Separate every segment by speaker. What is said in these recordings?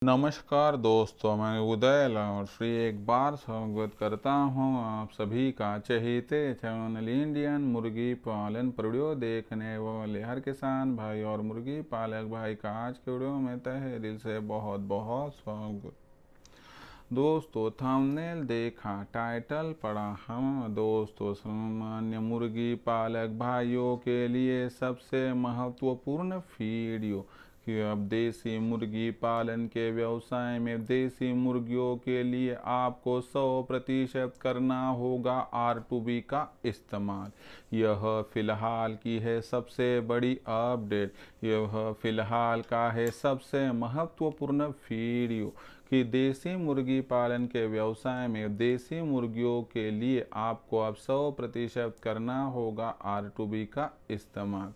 Speaker 1: नमस्कार दोस्तों, मैं उदय लाहौरी एक बार स्वागत करता हूं आप सभी का चहेते चैनल इंडियन मुर्गी पालन वीडियो देखने वाले हर किसान भाई और मुर्गी पालक भाई का आज के वीडियो में तहे दिल से बहुत बहुत स्वागत। दोस्तों थंबनेल देखा, टाइटल पढ़ा, हम दोस्तों सामान्य मुर्गी पालक भाइयों के लिए सबसे महत्वपूर्ण वीडियो कि अब देसी मुर्गी पालन के व्यवसाय में देसी मुर्गियों के लिए आपको 100% करना होगा R2B का इस्तेमाल। यह फिलहाल की है सबसे बड़ी अपडेट, यह फिलहाल का है सबसे महत्वपूर्ण वीडियो कि देसी मुर्गी पालन के व्यवसाय में देसी मुर्गियों के लिए आपको अब 100% करना होगा R2B का इस्तेमाल।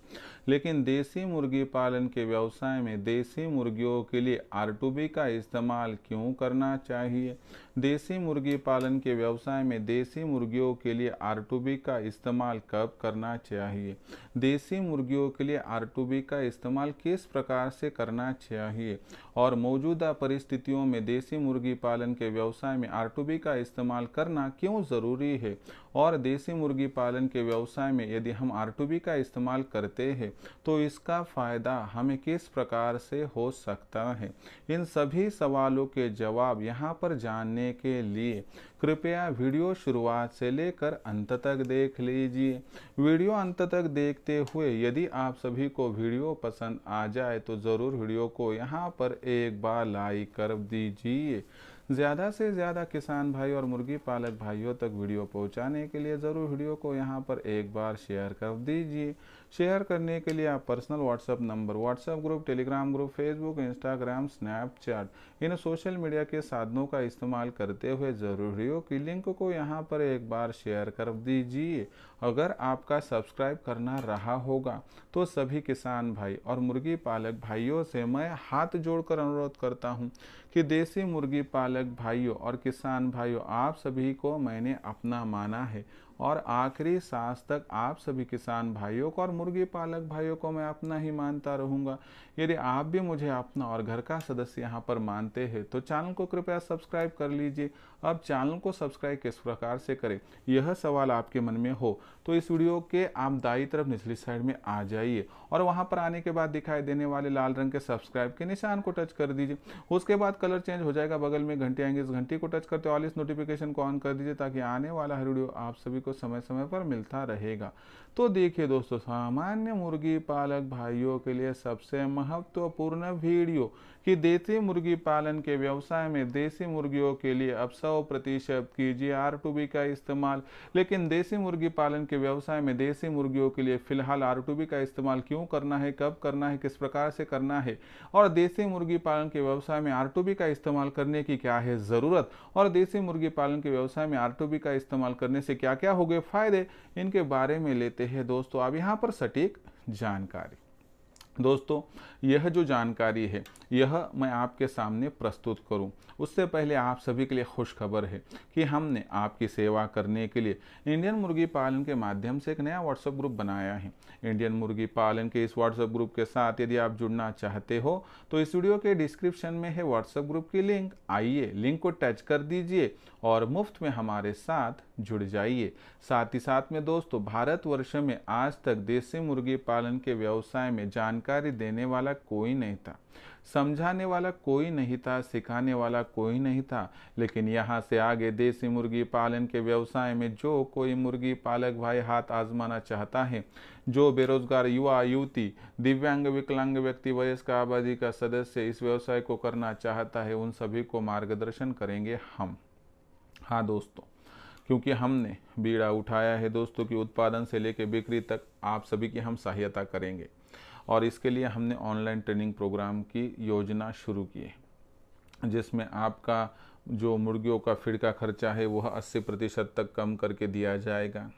Speaker 1: लेकिन देसी मुर्गी पालन के व्यवसाय में देसी मुर्गियों के लिए R2B का इस्तेमाल क्यों करना चाहिए? देसी मुर्गी पालन के व्यवसाय में देसी मुर्गियों के लिए R2B का इस्तेमाल कब करना चाहिए? देसी मुर्गियों के लिए R2B का इस्तेमाल किस प्रकार से करना चाहिए? और मौजूदा परिस्थितियों में देसी मुर्गी पालन के व्यवसाय में R2B का इस्तेमाल करना क्यों ज़रूरी है? और देसी मुर्गी पालन के व्यवसाय में यदि हम R2B का इस्तेमाल करते हैं तो इसका फ़ायदा हमें किस प्रकार से हो सकता है? इन सभी सवालों के जवाब यहाँ पर जानने के लिए कृपया वीडियो शुरुआत से लेकर अंत तक देख लीजिए। वीडियो अंत तक देखते हुए यदि आप सभी को वीडियो पसंद आ जाए तो ज़रूर वीडियो को यहाँ पर एक बार लाइक कर दीजिए। ज़्यादा से ज़्यादा किसान भाई और मुर्गी पालक भाइयों तक वीडियो पहुंचाने के लिए ज़रूर वीडियो को यहाँ पर एक बार शेयर कर दीजिए। शेयर करने के लिए आप personal WhatsApp number, WhatsApp group, Telegram group, Facebook, Instagram, Snapchat इन सोशल मीडिया के साधनों का इस्तेमाल करते हुए ज़रूर वीडियो की लिंक को यहाँ पर एक बार शेयर कर दीजिए। अगर आपका सब्सक्राइब करना रहा होगा तो सभी किसान भाई और मुर्गी पालक भाइयों से मैं हाथ जोड़कर अनुरोध करता हूँ कि देसी मुर्गी पालक भाइयों और किसान भाइयों, आप सभी को मैंने अपना माना है और आखिरी सांस तक आप सभी किसान भाइयों को और मुर्गी पालक भाइयों को मैं अपना ही मानता रहूँगा। यदि आप भी मुझे अपना और घर का सदस्य यहाँ पर मानते हैं तो चैनल को कृपया सब्सक्राइब कर लीजिए। अब चैनल को सब्सक्राइब किस प्रकार से करें, यह सवाल आपके मन में हो तो इस वीडियो के आप दाईं तरफ निचली साइड में आ जाइए और वहां पर आने के बाद दिखाई देने वाले लाल रंग के सब्सक्राइब के निशान को टच कर दीजिए। उसके बाद कलर चेंज हो जाएगा, बगल में घंटी आएंगे, इस घंटी को टच करते ऑल इस नोटिफिकेशन को ऑन कर दीजिए ताकि आने वाला हर वीडियो आप सभी को समय समय पर मिलता रहेगा। तो देखिए दोस्तों, सामान्य मुर्गी पालक भाइयों के लिए सबसे महत्वपूर्ण वीडियो कि देसी मुर्गी पालन के व्यवसाय में देसी मुर्गियों के लिए अब 100% कीजिए R2B का इस्तेमाल। लेकिन देसी मुर्गी पालन के व्यवसाय में देसी मुर्गियों के लिए फिलहाल R2B का इस्तेमाल क्यों करना है, कब करना है, किस प्रकार से करना है, और देसी मुर्गी पालन के व्यवसाय में R2B का इस्तेमाल करने की क्या है ज़रूरत, और देसी मुर्गी पालन के व्यवसाय में R2B का इस्तेमाल करने से क्या क्या होंगे फायदे, इनके बारे में लेते हैं दोस्तों अब यहाँ पर सटीक जानकारी। दोस्तों यह जो जानकारी है यह मैं आपके सामने प्रस्तुत करूं उससे पहले आप सभी के लिए खुश खबर है कि हमने आपकी सेवा करने के लिए इंडियन मुर्गी पालन के माध्यम से एक नया व्हाट्सएप ग्रुप बनाया है। इंडियन मुर्गी पालन के इस व्हाट्सएप ग्रुप के साथ यदि आप जुड़ना चाहते हो तो इस वीडियो के डिस्क्रिप्शन में है व्हाट्सएप ग्रुप की लिंक, आइए लिंक को टच कर दीजिए और मुफ्त में हमारे साथ जुड़ जाइए। साथ ही साथ में दोस्तों, भारतवर्ष में आज तक देसी मुर्गी पालन के व्यवसाय में जानकारी देने वाला कोई नहीं था, समझाने वाला कोई नहीं था, सिखाने वाला कोई नहीं था। लेकिन यहाँ से आगे देसी मुर्गी पालन के व्यवसाय में जो कोई मुर्गी पालक भाई हाथ आजमाना चाहता है, जो बेरोजगार युवा युवती, दिव्यांग, विकलांग व्यक्ति, वयस्क आबादी का सदस्य इस व्यवसाय को करना चाहता है, उन सभी को मार्गदर्शन करेंगे हम। हाँ दोस्तों, क्योंकि हमने बीड़ा उठाया है दोस्तों कि उत्पादन से लेकर बिक्री तक आप सभी की हम सहायता करेंगे और इसके लिए हमने ऑनलाइन ट्रेनिंग प्रोग्राम की योजना शुरू की है जिसमें आपका जो मुर्गियों का फीड का खर्चा है वह 80% तक कम करके दिया जाएगा।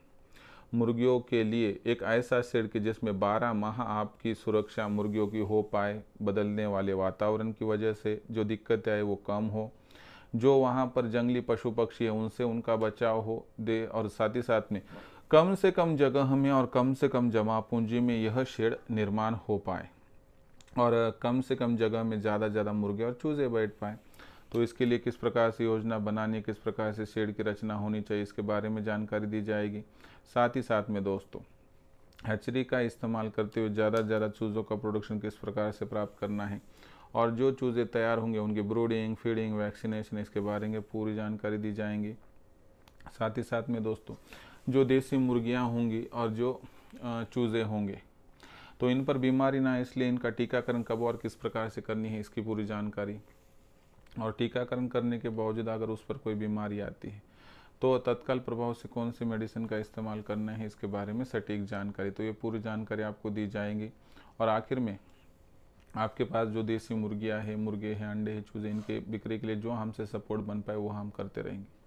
Speaker 1: मुर्गियों के लिए एक ऐसा शेड कि जिसमें 12 माह आपकी सुरक्षा मुर्गियों की हो पाए, बदलने वाले वातावरण की वजह से जो दिक्कत आए वो कम हो, जो वहाँ पर जंगली पशु पक्षी है उनसे उनका बचाव हो दे, और साथ ही साथ में कम से कम जगह में और कम से कम जमा पूंजी में यह शेड निर्माण हो पाए। और कम से कम जगह में ज़्यादा से ज़्यादा मुर्गे और चूज़े बैठ पाएँ। तो इसके लिए किस प्रकार से योजना बनानी, किस प्रकार से शेड की रचना होनी चाहिए, इसके बारे में जानकारी दी जाएगी। साथ ही साथ में दोस्तों हैचरी का इस्तेमाल करते हुए ज़्यादा से ज़्यादा चूज़ों का प्रोडक्शन किस प्रकार से प्राप्त करना है, और जो चूज़े तैयार होंगे उनकी ब्रूडिंग, फीडिंग, वैक्सीनेशन, इसके बारे में पूरी जानकारी दी जाएंगी। साथ ही साथ में दोस्तों जो देसी मुर्गियां होंगी और जो चूज़े होंगे तो इन पर बीमारी ना, इसलिए इनका टीकाकरण कब और किस प्रकार से करनी है, इसकी पूरी जानकारी। और टीकाकरण करने के बावजूद अगर उस पर कोई बीमारी आती है तो तत्काल प्रभाव से कौन सी मेडिसिन का इस्तेमाल करना है, इसके बारे में सटीक जानकारी। तो ये पूरी जानकारी आपको दी जाएंगी। और आखिर में आपके पास जो देसी मुर्गियाँ हैं, मुर्गे हैं, अंडे हैं, चूज़े, इनके बिक्री के लिए जो हमसे सपोर्ट बन पाए वो हम करते रहेंगे।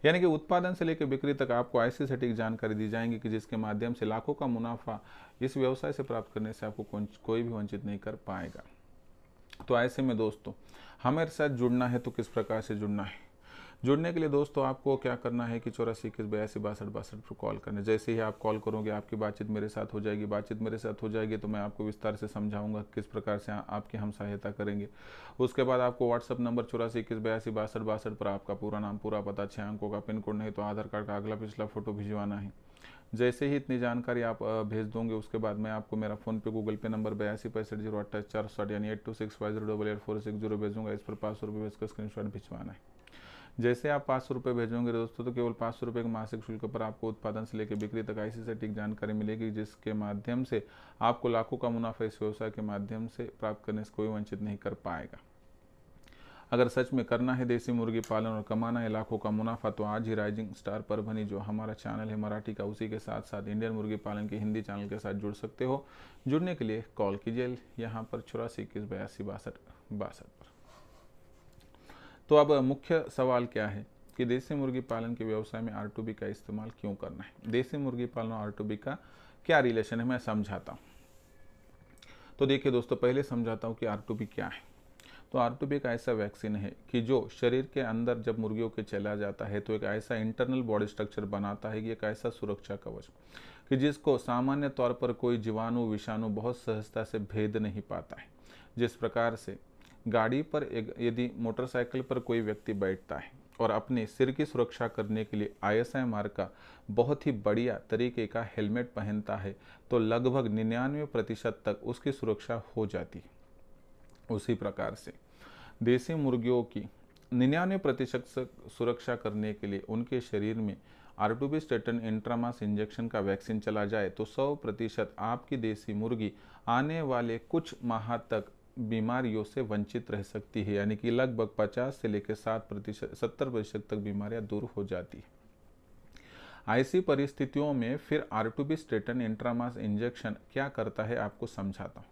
Speaker 1: यानी कि उत्पादन से लेकर बिक्री तक आपको ऐसी सटीक जानकारी दी जाएंगी कि जिसके माध्यम से लाखों का मुनाफा इस व्यवसाय से प्राप्त करने से आपको कोई भी वंचित नहीं कर पाएगा। तो ऐसे में दोस्तों हमारे साथ जुड़ना है तो किस प्रकार से जुड़ना है? जुड़ने के लिए दोस्तों आपको क्या करना है कि 84 21 82 62 पर कॉल करना है। जैसे ही आप कॉल करोगे आपकी बातचीत मेरे साथ हो जाएगी। बातचीत मेरे साथ हो जाएगी तो मैं आपको विस्तार से समझाऊंगा किस प्रकार से आपकी हम सहायता करेंगे। उसके बाद आपको व्हाट्सअप नंबर 84 21 82 62 पर आपका पूरा नाम, पूरा पता, 6 अंकों का पिन कोड, नहीं तो आधार कार्ड का अगला पिछला फोटो भिजवाना है। जैसे ही इतनी जानकारी आप भेज दोगे उसके बाद मैं आपको मेरा फ़ोन पे, गूगल पे नंबर 82 65 0 28 460 यानी 8265088460 भेजूंगा। इस पर 500 रुपये भेजकर स्क्रीनशॉट भिजवाना है। जैसे आप 500 रुपये भेजोगे दोस्तों तो केवल 500 रुपये के मासिक शुल्क पर आपको उत्पादन से लेकर बिक्री तक ऐसी सटीक जानकारी मिलेगी जिसके माध्यम से आपको लाखों का मुनाफा इस व्यवसाय के माध्यम से प्राप्त करने से कोई वंचित नहीं कर पाएगा। अगर सच में करना है देसी मुर्गी पालन और कमाना है लाखों का मुनाफा तो आज ही राइजिंग स्टार परभनी जो हमारा चैनल है मराठी का, उसी के साथ साथ इंडियन मुर्गी पालन के हिंदी चैनल के साथ जुड़ सकते हो। जुड़ने के लिए कॉल कीजिए यहाँ पर 84 21 82 62 पर। तो अब मुख्य सवाल क्या है कि देसी मुर्गी पालन के व्यवसाय में R2B का इस्तेमाल क्यों करना है? देसी मुर्गी पालन और R2B का क्या रिलेशन है, मैं समझाता हूँ। तो देखिए दोस्तों, पहले समझाता हूँ कि R2B क्या है। तो R2B एक ऐसा वैक्सीन है कि जो शरीर के अंदर जब मुर्गियों के चला जाता है तो एक ऐसा इंटरनल बॉडी स्ट्रक्चर बनाता है कि एक ऐसा सुरक्षा कवच कि जिसको सामान्य तौर पर कोई जीवाणु, विषाणु बहुत सहजता से भेद नहीं पाता है। जिस प्रकार से गाड़ी पर यदि मोटरसाइकिल पर कोई व्यक्ति बैठता है और अपने सिर की सुरक्षा करने के लिए ISI का बहुत ही बढ़िया तरीके का हेलमेट पहनता है तो लगभग 99% तक उसकी सुरक्षा हो जाती है। उसी प्रकार से देसी मुर्गियों की 99% सुरक्षा करने के लिए उनके शरीर में R2B स्टेटन इंट्रामास इंजेक्शन का वैक्सीन चला जाए तो 100% आपकी देसी मुर्गी आने वाले कुछ माह तक बीमारियों से वंचित रह सकती है। यानी कि लगभग 50 से लेकर 70% तक बीमारियां दूर हो जाती है। ऐसी परिस्थितियों में फिर R2B स्टेटन इंट्रामास इंजेक्शन क्या करता है आपको समझाता हूँ।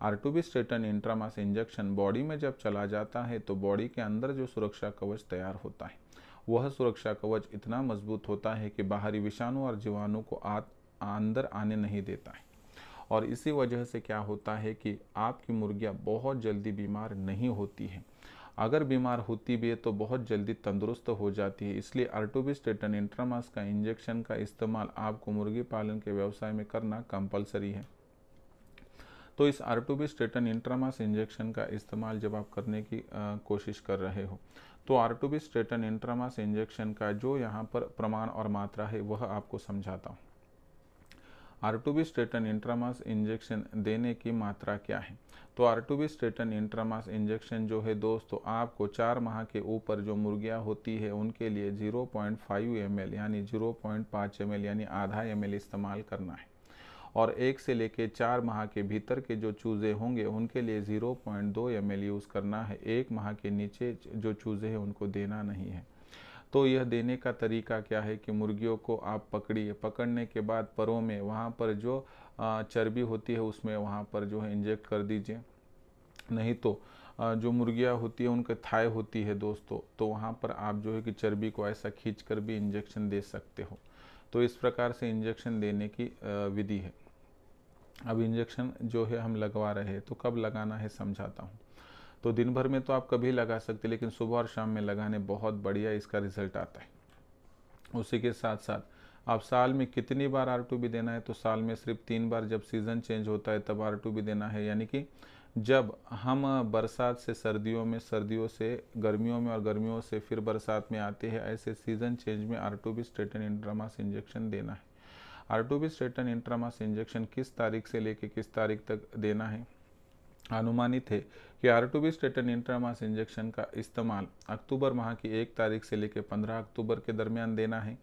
Speaker 1: R2B स्टेटन इंट्रामास इंजेक्शन बॉडी में जब चला जाता है तो बॉडी के अंदर जो सुरक्षा कवच तैयार होता है वह सुरक्षा कवच इतना मजबूत होता है कि बाहरी विषाणु और जीवाणु को अंदर आने नहीं देता है। और इसी वजह से क्या होता है कि आपकी मुर्गियां बहुत जल्दी बीमार नहीं होती हैं। अगर बीमार होती भी है तो बहुत जल्दी तंदुरुस्त हो जाती है। इसलिए R2B स्टेटन इंट्रामास का इंजेक्शन का इस्तेमाल आपको मुर्गी पालन के व्यवसाय में करना कंपलसरी है। तो इस R2B स्टेटन इंट्रामास इंजेक्शन का इस्तेमाल जब आप करने की कोशिश कर रहे हो तो R2B स्टेटन इंट्रामास इंजेक्शन का जो यहाँ पर प्रमाण और मात्रा है वह आपको समझाता हूँ। R2B स्टेटन इंट्रामास इंजेक्शन देने की मात्रा क्या है? तो R2B स्टेटन इंट्रामास इंजेक्शन जो है दोस्तों आपको 4 माह के ऊपर जो मुर्गियां होती है उनके लिए 0.5 ml यानी 0.5 ml यानी आधा ml इस्तेमाल करना है। और 1 से लेकर 4 माह के भीतर के जो चूज़े होंगे उनके लिए 0.2 ml यूज़ करना है। 1 माह के नीचे जो चूज़े हैं उनको देना नहीं है। तो यह देने का तरीका क्या है कि मुर्गियों को आप पकड़िए, पकड़ने के बाद परों में वहाँ पर जो चर्बी होती है उसमें वहाँ पर जो है इंजेक्ट कर दीजिए। नहीं तो जो मुर्गियाँ होती है उनके थाई होती है दोस्तों, तो वहाँ पर आप जो है कि चर्बी को ऐसा खींच कर भी इंजेक्शन दे सकते हो। तो इस प्रकार से इंजेक्शन देने की विधि है। अब इंजेक्शन जो है हम लगवा रहे हैं तो कब लगाना है समझाता हूँ। तो दिन भर में तो आप कभी लगा सकते, लेकिन सुबह और शाम में लगाने बहुत बढ़िया इसका रिजल्ट आता है। उसी के साथ साथ आप साल में कितनी बार R2B देना है? तो साल में सिर्फ 3 बार, जब सीज़न चेंज होता है तब R2B देना है। यानी कि जब हम बरसात से सर्दियों में, सर्दियों से गर्मियों में और गर्मियों से फिर बरसात में आते हैं, ऐसे सीजन चेंज में आर्टोबिस्ट्रेटिन इंट्रामास इंजेक्शन देना है। आर्टोबिस्ट्रेटिन इंट्रामास इंजेक्शन किस तारीख से लेकर किस तारीख तक देना है? अनुमानित है कि आर्टोबिस्ट्रेटिन इंट्रामास इंजेक्शन का इस्तेमाल अक्टूबर माह की 1 तारीख से लेकर 15 अक्टूबर के दरमियान देना है,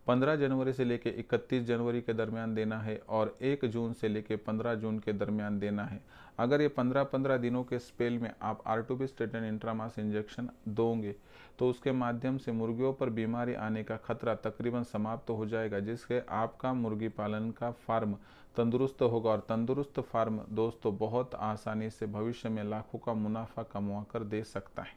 Speaker 1: 15 जनवरी से लेकर 31 जनवरी के दरमियान देना है और 1 जून से लेकर 15 जून के दरमियान देना है। अगर ये 15-15 दिनों के स्पेल में आप आर्टोबिस्ट्रेटिन इंट्रामास इंजेक्शन दोगे तो उसके माध्यम से मुर्गियों पर बीमारी आने का खतरा तकरीबन समाप्त हो जाएगा, जिससे आपका मुर्गी पालन का फार्म तंदुरुस्त होगा और तंदुरुस्त फार्म दोस्तों बहुत आसानी से भविष्य में लाखों का मुनाफा कमा कर दे सकता है।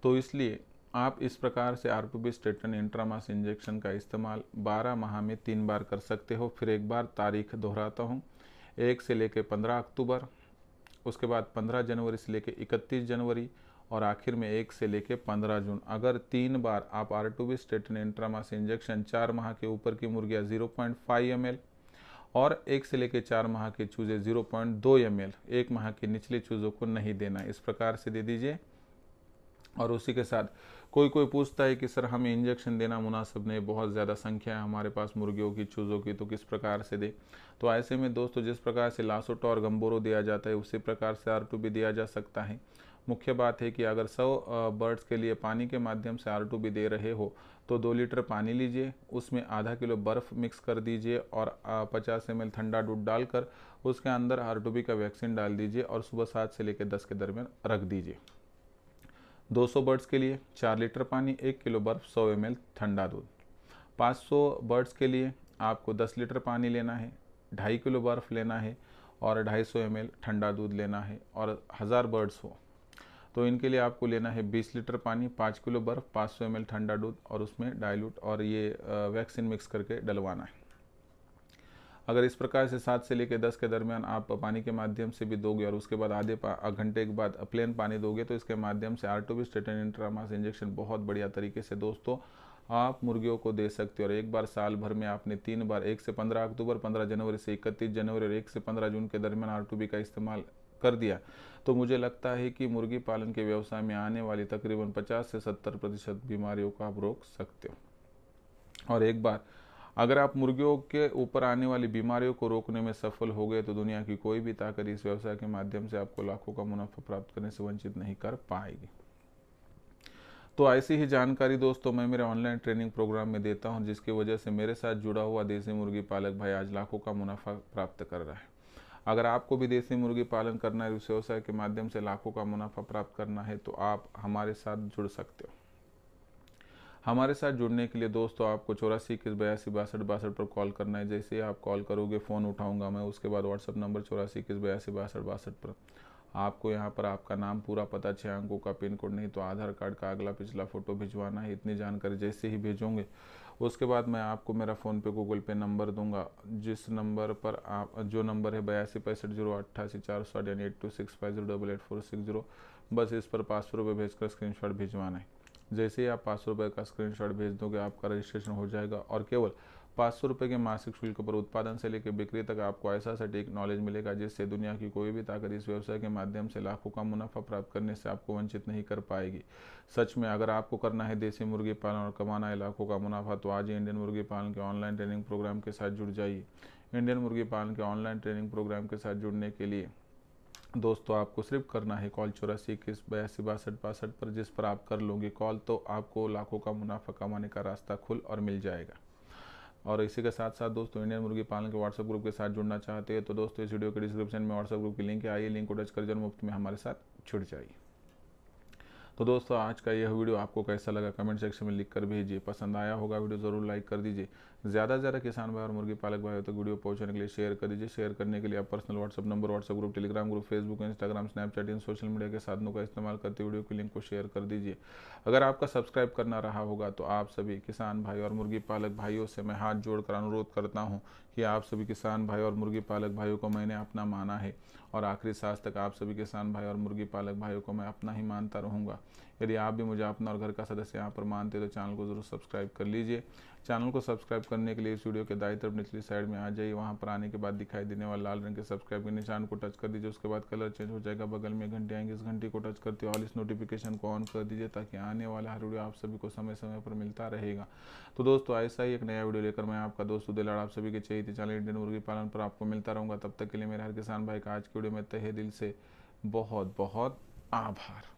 Speaker 1: तो इसलिए आप इस प्रकार से आर्टोबिस्ट्रेटिन इंट्रामास इंजेक्शन का इस्तेमाल 12 माह में 3 बार कर सकते हो। फिर एक बार तारीख दोहराता हूँ, 1 से लेकर 15 अक्टूबर, उसके बाद 15 जनवरी से लेकर 31 जनवरी और आखिर में 1 से लेकर 15 जून। अगर 3 बार आप आर्टोबिस्ट्रेटिन इंट्रामास इंजेक्शन 4 माह के ऊपर की मुर्गियाँ 0.5 ml और 1 से लेकर 4 माह के चूजे 0.2 ml, 1 माह के निचले चूजों को नहीं देना, इस प्रकार से दे दीजिए। और उसी के साथ कोई पूछता है कि सर हमें इंजेक्शन देना मुनासिब नहीं, बहुत ज़्यादा संख्या है हमारे पास मुर्गियों की, चूज़ों की, तो किस प्रकार से दे? तो ऐसे में दोस्तों जिस प्रकार से लासोटा और गम्बोरो दिया जाता है उसी प्रकार से R2 भी दिया जा सकता है। मुख्य बात है कि अगर 100 बर्ड्स के लिए पानी के माध्यम से R2 भी दे रहे हो तो 2 लीटर पानी लीजिए, उसमें आधा किलो बर्फ़ मिक्स कर दीजिए और 50 ml ठंडा दूध डालकर उसके अंदर R2 का वैक्सीन डाल दीजिए और सुबह 7 से लेकर 10 के दरमियान रख दीजिए। 200 बर्ड्स के लिए 4 लीटर पानी, 1 किलो बर्फ़, 100 ml ठंडा दूध। 500 बर्ड्स के लिए आपको 10 लीटर पानी लेना है, 2.5 किलो बर्फ़ लेना है और 250 ml ठंडा दूध लेना है। और 1000 बर्ड्स हो तो इनके लिए आपको लेना है 20 लीटर पानी, 5 किलो बर्फ़, 500 ml ठंडा दूध और उसमें डाइल्यूट और ये वैक्सीन मिक्स करके डलवाना है। अगर इस प्रकार से 7 से लेकर 10 के दरमियान आप पानी के माध्यम से भी दोगे और उसके बाद आधे घंटे के बाद प्लेन पानी दोगे तो इसके माध्यम से आर्टोबिस्ट्रेटिन इंट्रामास इंजेक्शन बहुत बढ़िया तरीके से दोस्तों आप मुर्गियों को दे सकते हो। और एक बार साल भर में आपने 3 बार, 1 से 15 अक्टूबर, 15 जनवरी से 31 जनवरी और 1 से 15 जून के दरमियान R2B का इस्तेमाल कर दिया तो मुझे लगता है कि मुर्गी पालन के व्यवसाय में आने वाली तकरीबन 50 से 70% बीमारियों को आप रोक सकते हो। और एक बार अगर आप मुर्गियों के ऊपर आने वाली बीमारियों को रोकने में सफल हो गए तो दुनिया की कोई भी ताकत इस व्यवसाय के माध्यम से आपको लाखों का मुनाफा प्राप्त करने से वंचित नहीं कर पाएगी। तो ऐसी ही जानकारी दोस्तों मैं मेरे ऑनलाइन ट्रेनिंग प्रोग्राम में देता हूं, जिसकी वजह से मेरे साथ जुड़ा हुआ देसी मुर्गी पालक भाई आज लाखों का मुनाफा प्राप्त कर रहा है। अगर आपको भी देसी मुर्गी पालन करना है, इस व्यवसाय के माध्यम से लाखों का मुनाफा प्राप्त करना है तो आप हमारे साथ जुड़ सकते हो। हमारे साथ जुड़ने के लिए दोस्तों आपको 84 21 82 62 पर कॉल करना है। जैसे ही आप कॉल करोगे फ़ोन उठाऊंगा मैं, उसके बाद व्हाट्सअप नंबर 84 21 82 62 पर आपको यहाँ पर आपका नाम, पूरा पता, 6 अंकों का पिन कोड, नहीं तो आधार कार्ड का अगला पिछला फ़ोटो भिजवाना है। इतनी जानकारी जैसे ही भेजोगे उसके बाद मैं आपको मेरा फ़ोन पे गूगल पे नंबर दूंगा, जिस नंबर पर आप, जो नंबर है 82 65 0 88 460 यानी 8265088460, बस इस पर 500 रुपये भेजकर स्क्रीनशॉट भिजवाना है। जैसे ही आप 500 रुपये का स्क्रीनशॉट भेज दोगे आपका रजिस्ट्रेशन हो जाएगा और केवल 500 रुपये के मासिक शुल्क पर उत्पादन से लेकर बिक्री तक आपको ऐसा सटीक नॉलेज मिलेगा जिससे दुनिया की कोई भी ताकत इस व्यवसाय के माध्यम से लाखों का मुनाफा प्राप्त करने से आपको वंचित नहीं कर पाएगी। सच में अगर आपको करना है देसी मुर्गी पालन और कमाना है लाखों का मुनाफा तो आज ही इंडियन मुर्गी पालन के ऑनलाइन ट्रेनिंग प्रोग्राम के साथ जुड़ जाइए। इंडियन मुर्गी पालन के ऑनलाइन ट्रेनिंग प्रोग्राम के साथ जुड़ने के लिए दोस्तों आपको सिर्फ करना है कॉल 84 21 82 62 62 पर, जिस पर आप कर लोगे कॉल तो आपको लाखों का मुनाफा कमाने का रास्ता खुल और मिल जाएगा। और इसी के साथ साथ दोस्तों इंडियन मुर्गी पालन के व्हाट्सएप ग्रुप के साथ जुड़ना चाहते हैं तो दोस्तों इस वीडियो के डिस्क्रिप्शन में व्हाट्सएप ग्रुप की लिंक है, आइए लिंक को टच कर मुफ्त में हमारे साथ जुड़ जाइए। तो दोस्तों आज का यह वीडियो आपको कैसा लगा कमेंट सेक्शन में लिखकर भेजिए। पसंद आया होगा वीडियो ज़रूर लाइक कर दीजिए। ज़्यादा से ज़्यादा किसान भाई और मुर्गी पालक भाई तक वीडियो पहुंचाने के लिए शेयर कर दीजिए। शेयर करने के लिए आप personal WhatsApp number, WhatsApp group, Telegram group, Facebook, Instagram, Snapchat इन सोशल मीडिया के साधनों का इस्तेमाल करते वीडियो की लिंक को शेयर कर दीजिए। अगर आपका सब्सक्राइब करना रहा होगा तो आप सभी किसान भाई और मुर्गी पालक भाइयों से मैं हाथ जोड़कर अनुरोध करता हूँ कि आप सभी किसान भाई और मुर्गी पालक भाइयों को मैंने अपना माना है और आखिरी सांस तक आप सभी किसान भाई और मुर्गी पालक भाइयों को मैं अपना ही मानता रहूँगा। यदि आप भी मुझे अपना और घर का सदस्य यहाँ पर मानते तो चैनल को ज़रूर सब्सक्राइब कर लीजिए। चैनल को सब्सक्राइब करने के लिए इस वीडियो के दाईं तरफ निचली साइड में आ जाइए। वहां पर आने के बाद दिखाई देने वाले लाल रंग के सब्सक्राइब के निशान को टच कर दीजिए। उसके बाद कलर चेंज हो जाएगा, बगल में घंटी आएंगे, इस घंटी को टच करते ऑल इस नोटिफिकेशन को ऑन कर दीजिए ताकि आने वाला हर वीडियो आप सभी को समय समय पर मिलता रहेगा। तो दोस्तों ऐसा ही एक नया वीडियो लेकर मैं आपका दोस्त उदय लाड आप सभी के चहेते चैनल इंडियन मुर्गी पालन पर आपको मिलता रहूँगा। तब तक के लिए मेरे हर किसान भाई का आज की वीडियो में तहे दिल से बहुत बहुत आभार।